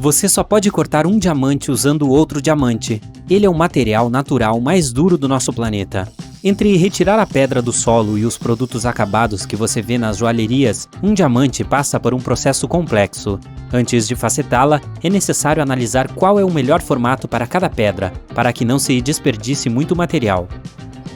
Você só pode cortar um diamante usando outro diamante. Ele é o material natural mais duro do nosso planeta. Entre retirar a pedra do solo e os produtos acabados que você vê nas joalherias, um diamante passa por um processo complexo. Antes de facetá-la, é necessário analisar qual é o melhor formato para cada pedra, para que não se desperdice muito material.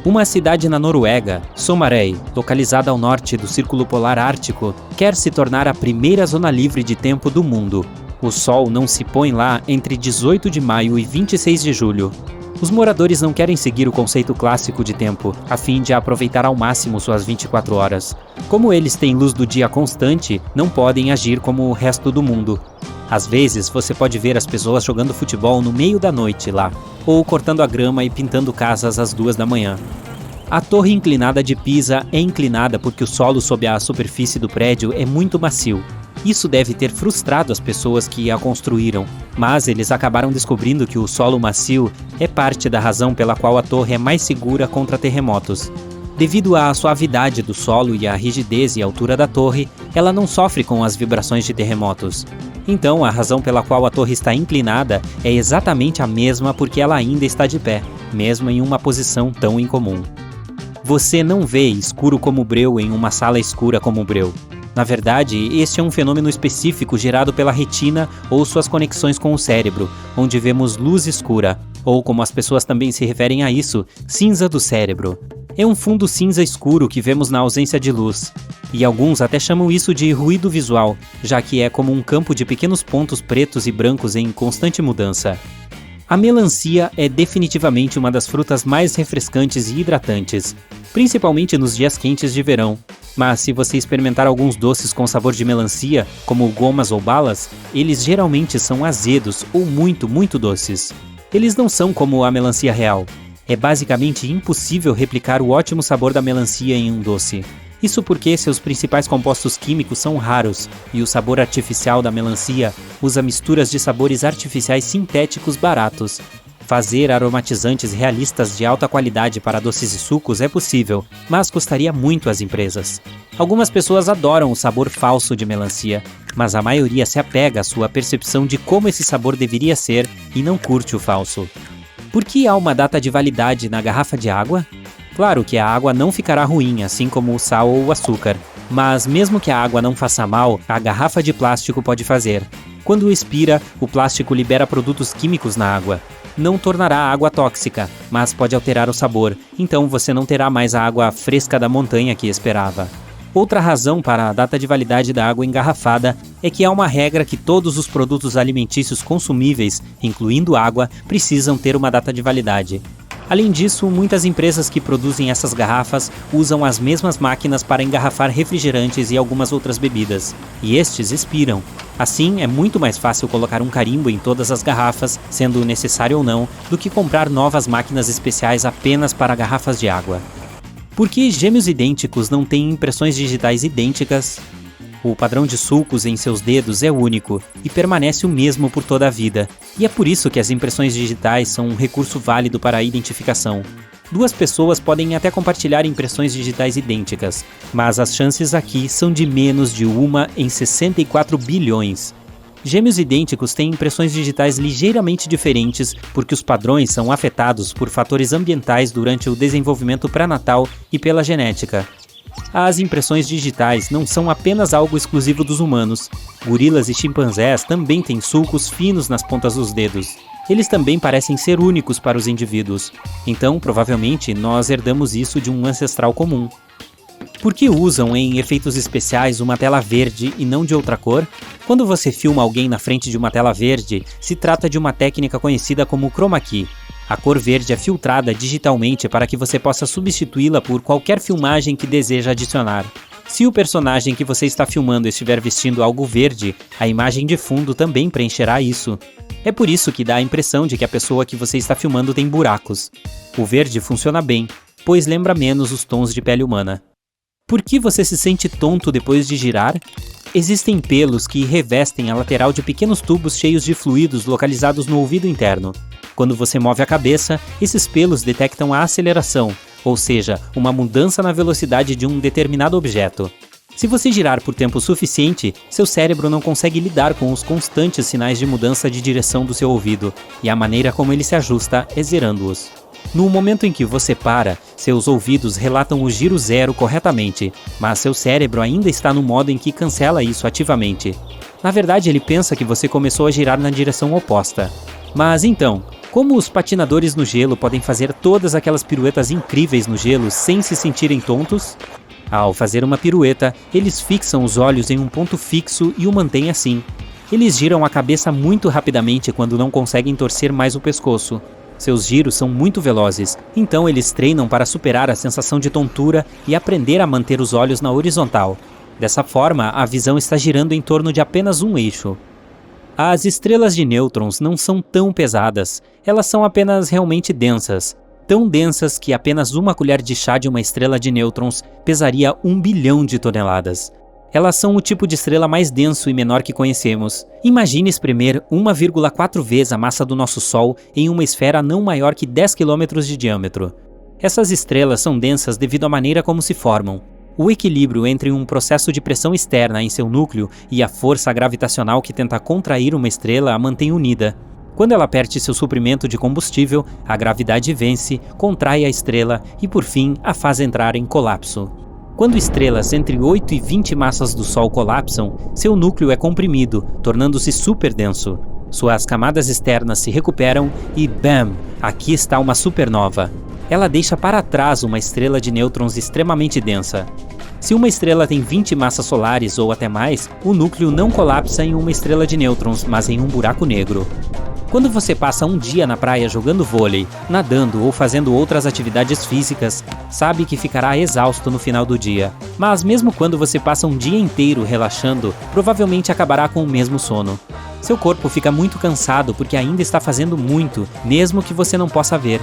Uma cidade na Noruega, Sommarøy, localizada ao norte do Círculo Polar Ártico, quer se tornar a primeira zona livre de tempo do mundo. O sol não se põe lá entre 18 de maio e 26 de julho. Os moradores não querem seguir o conceito clássico de tempo, a fim de aproveitar ao máximo suas 24 horas. Como eles têm luz do dia constante, não podem agir como o resto do mundo. Às vezes, você pode ver as pessoas jogando futebol no meio da noite lá, ou cortando a grama e pintando casas às 2 da manhã. A torre inclinada de Pisa é inclinada porque o solo sob a superfície do prédio é muito macio. Isso deve ter frustrado as pessoas que a construíram, mas eles acabaram descobrindo que o solo macio é parte da razão pela qual a torre é mais segura contra terremotos. Devido à suavidade do solo e à rigidez e altura da torre, ela não sofre com as vibrações de terremotos. Então, a razão pela qual a torre está inclinada é exatamente a mesma porque ela ainda está de pé, mesmo em uma posição tão incomum. Você não vê escuro como breu em uma sala escura como breu. Na verdade, este é um fenômeno específico gerado pela retina ou suas conexões com o cérebro, onde vemos luz escura, ou como as pessoas também se referem a isso, cinza do cérebro. É um fundo cinza escuro que vemos na ausência de luz. E alguns até chamam isso de ruído visual, já que é como um campo de pequenos pontos pretos e brancos em constante mudança. A melancia é definitivamente uma das frutas mais refrescantes e hidratantes, principalmente nos dias quentes de verão. Mas se você experimentar alguns doces com sabor de melancia, como gomas ou balas, eles geralmente são azedos ou muito doces. Eles não são como a melancia real. É basicamente impossível replicar o ótimo sabor da melancia em um doce. Isso porque seus principais compostos químicos são raros, e o sabor artificial da melancia usa misturas de sabores artificiais sintéticos baratos. Fazer aromatizantes realistas de alta qualidade para doces e sucos é possível, mas custaria muito às empresas. Algumas pessoas adoram o sabor falso de melancia, mas a maioria se apega à sua percepção de como esse sabor deveria ser e não curte o falso. Por que há uma data de validade na garrafa de água? Claro que a água não ficará ruim, assim como o sal ou o açúcar, mas mesmo que a água não faça mal, a garrafa de plástico pode fazer. Quando expira, o plástico libera produtos químicos na água. Não tornará a água tóxica, mas pode alterar o sabor, então você não terá mais a água fresca da montanha que esperava. Outra razão para a data de validade da água engarrafada é que há uma regra que todos os produtos alimentícios consumíveis, incluindo água, precisam ter uma data de validade. Além disso, muitas empresas que produzem essas garrafas usam as mesmas máquinas para engarrafar refrigerantes e algumas outras bebidas, e estes expiram. Assim, é muito mais fácil colocar um carimbo em todas as garrafas, sendo necessário ou não, do que comprar novas máquinas especiais apenas para garrafas de água. Por que gêmeos idênticos não têm impressões digitais idênticas? O padrão de sulcos em seus dedos é único e permanece o mesmo por toda a vida, e é por isso que as impressões digitais são um recurso válido para a identificação. Duas pessoas podem até compartilhar impressões digitais idênticas, mas as chances aqui são de menos de 1 em 64 bilhões. Gêmeos idênticos têm impressões digitais ligeiramente diferentes porque os padrões são afetados por fatores ambientais durante o desenvolvimento pré-natal e pela genética. As impressões digitais não são apenas algo exclusivo dos humanos. Gorilas e chimpanzés também têm sulcos finos nas pontas dos dedos. Eles também parecem ser únicos para os indivíduos. Então, provavelmente, nós herdamos isso de um ancestral comum. Por que usam em efeitos especiais uma tela verde e não de outra cor? Quando você filma alguém na frente de uma tela verde, se trata de uma técnica conhecida como chroma key. A cor verde é filtrada digitalmente para que você possa substituí-la por qualquer filmagem que deseja adicionar. Se o personagem que você está filmando estiver vestindo algo verde, a imagem de fundo também preencherá isso. É por isso que dá a impressão de que a pessoa que você está filmando tem buracos. O verde funciona bem, pois lembra menos os tons de pele humana. Por que você se sente tonto depois de girar? Existem pelos que revestem a lateral de pequenos tubos cheios de fluidos localizados no ouvido interno. Quando você move a cabeça, esses pelos detectam a aceleração, ou seja, uma mudança na velocidade de um determinado objeto. Se você girar por tempo suficiente, seu cérebro não consegue lidar com os constantes sinais de mudança de direção do seu ouvido, e a maneira como ele se ajusta é zerando-os. No momento em que você para, seus ouvidos relatam o giro zero corretamente, mas seu cérebro ainda está no modo em que cancela isso ativamente. Na verdade, ele pensa que você começou a girar na direção oposta. Mas então, como os patinadores no gelo podem fazer todas aquelas piruetas incríveis no gelo sem se sentirem tontos? Ao fazer uma pirueta, eles fixam os olhos em um ponto fixo e o mantêm assim. Eles giram a cabeça muito rapidamente quando não conseguem torcer mais o pescoço. Seus giros são muito velozes, então eles treinam para superar a sensação de tontura e aprender a manter os olhos na horizontal. Dessa forma, a visão está girando em torno de apenas um eixo. As estrelas de nêutrons não são tão pesadas, elas são apenas realmente densas. Tão densas que apenas uma colher de chá de uma estrela de nêutrons pesaria 1 bilhão de toneladas. Elas são o tipo de estrela mais denso e menor que conhecemos. Imagine espremer 1,4 vezes a massa do nosso Sol em uma esfera não maior que 10 km de diâmetro. Essas estrelas são densas devido à maneira como se formam. O equilíbrio entre um processo de pressão externa em seu núcleo e a força gravitacional que tenta contrair uma estrela a mantém unida. Quando ela perde seu suprimento de combustível, a gravidade vence, contrai a estrela e, por fim, a faz entrar em colapso. Quando estrelas entre 8 e 20 massas do Sol colapsam, seu núcleo é comprimido, tornando-se super denso. Suas camadas externas se recuperam e, bam! Aqui está uma supernova. Ela deixa para trás uma estrela de nêutrons extremamente densa. Se uma estrela tem 20 massas solares ou até mais, o núcleo não colapsa em uma estrela de nêutrons, mas em um buraco negro. Quando você passa um dia na praia jogando vôlei, nadando ou fazendo outras atividades físicas, sabe que ficará exausto no final do dia. Mas mesmo quando você passa um dia inteiro relaxando, provavelmente acabará com o mesmo sono. Seu corpo fica muito cansado porque ainda está fazendo muito, mesmo que você não possa ver.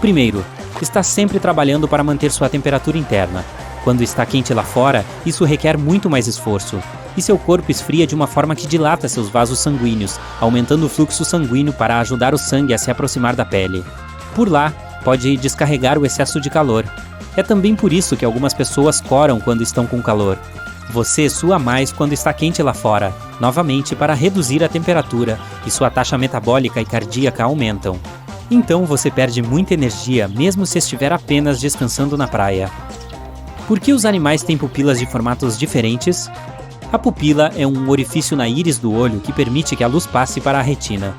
Primeiro, está sempre trabalhando para manter sua temperatura interna. Quando está quente lá fora, isso requer muito mais esforço. E seu corpo esfria de uma forma que dilata seus vasos sanguíneos, aumentando o fluxo sanguíneo para ajudar o sangue a se aproximar da pele. Por lá, pode descarregar o excesso de calor. É também por isso que algumas pessoas coram quando estão com calor. Você sua mais quando está quente lá fora, novamente para reduzir a temperatura, e sua taxa metabólica e cardíaca aumentam. Então você perde muita energia mesmo se estiver apenas descansando na praia. Por que os animais têm pupilas de formatos diferentes? A pupila é um orifício na íris do olho que permite que a luz passe para a retina.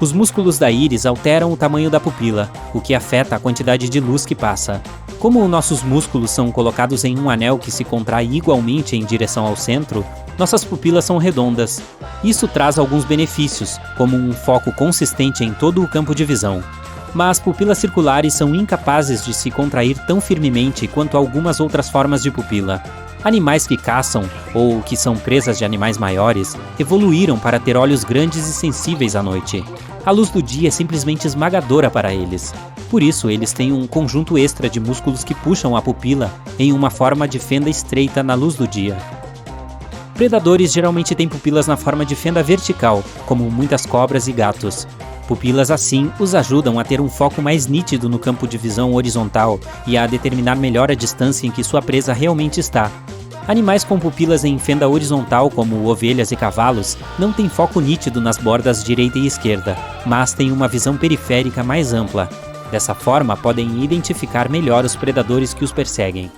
Os músculos da íris alteram o tamanho da pupila, o que afeta a quantidade de luz que passa. Como nossos músculos são colocados em um anel que se contrai igualmente em direção ao centro, nossas pupilas são redondas. Isso traz alguns benefícios, como um foco consistente em todo o campo de visão. Mas pupilas circulares são incapazes de se contrair tão firmemente quanto algumas outras formas de pupila. Animais que caçam, ou que são presas de animais maiores, evoluíram para ter olhos grandes e sensíveis à noite. A luz do dia é simplesmente esmagadora para eles. Por isso, eles têm um conjunto extra de músculos que puxam a pupila em uma forma de fenda estreita na luz do dia. Predadores geralmente têm pupilas na forma de fenda vertical, como muitas cobras e gatos. Pupilas assim os ajudam a ter um foco mais nítido no campo de visão horizontal e a determinar melhor a distância em que sua presa realmente está. Animais com pupilas em fenda horizontal, como ovelhas e cavalos, não têm foco nítido nas bordas direita e esquerda, mas têm uma visão periférica mais ampla. Dessa forma, podem identificar melhor os predadores que os perseguem.